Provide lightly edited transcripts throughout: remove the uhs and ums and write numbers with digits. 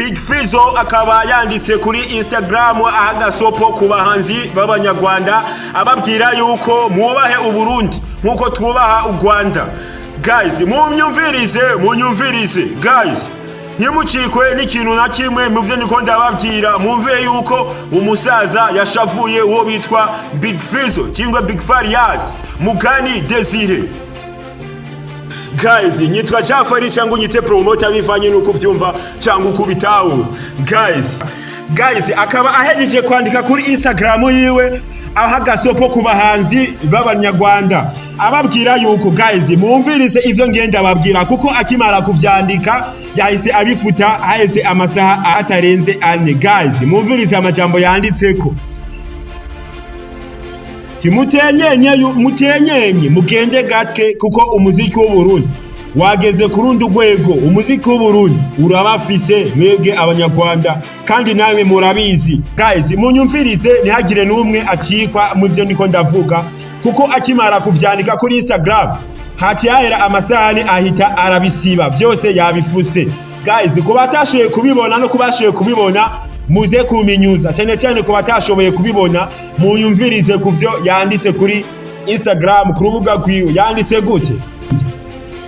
Big Fizzo akaba yanditse kuri Instagram aha gasopo ku bahanzi b'abanyarwanda ababwira yuko mubahe uburundi nkuko twubaha u Rwanda. Guys, munyumvirize guys, ntimucikwe n'ikintu na kimwe muvyo niko ndababwira. Mumve yuko umusaza yashavuye uwo bitwa Big Fizzo cyangwa Big Farias Mugani Desire. Guys, nyitwa Jafari cyangwa nyite promoter bivanye nuko vyumva cyangwa uko bitahura. Guys, akaba ahejeje kwandika kuri Instagram yiwe aha gasopo ku bahanzi b'abanyarwanda ababwira yuko guys mumvirize ivyo ngenda babwira, kuko akimara kuvyandika yahise abifuta hahise amasaha atarenze 4. Guys, mumvirize amajambo yanditseko. Mutenyenye mugende gatke kuko umuziki w'Uburundi wageze ku rundi rwego. Umuziki w'Uburundi urabafise mwebwe abanyarwanda kandi nawe murabizi. Guys, munyumvirize ntihagire n'umwe acikwa mu byo niko ndavuga, kuko akimara kuvyandika kuri Instagram haciyahera amasahane ahita arabisiba byose yabifuse. Guys, kuba atashoboye kubibona no kubashoboye kubibona muze kuminyuza, cyane kuba atashoboye kubibona munyumvirize kuvyo yanditse kuri Instagram kurubuga rwiwe. Yanditse gute?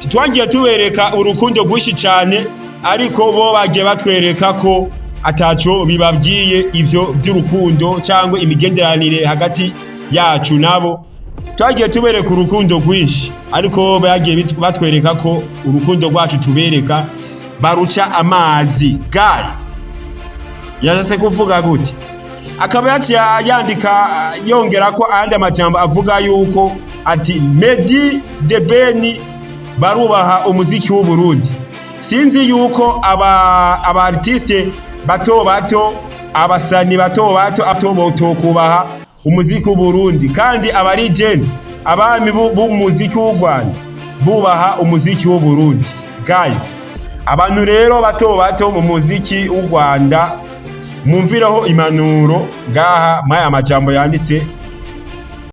Twagiye tubereka urukundo rwinshi cyane, ariko bo bagiye batwereka ko ataco bibabwiye ivyo by'urukundo cyangwa imigenderanire hagati yacu nabo. Twagiye tubereka urukundo rwinshi, ariko bo bagiye batwereka ko urukundo rwacu tubereka baruca amazi. Guys, yashase kuvuga gute? Akaba yaciye yandika yongera ko andi amajambo avuga yuko ati Medi de Beni barubaha umuziki w'Uburundi. Sinzi yuko aba artiste bato abasani bato botokubaha umuziki w'Uburundi, kandi abari jeni abami b'umuziki w'u Rwanda bubaha umuziki w'Uburundi. Guys, abantu rero bato mu muziki w'u Rwanda mumviraho impanuro ngaha maya amajambo yanditse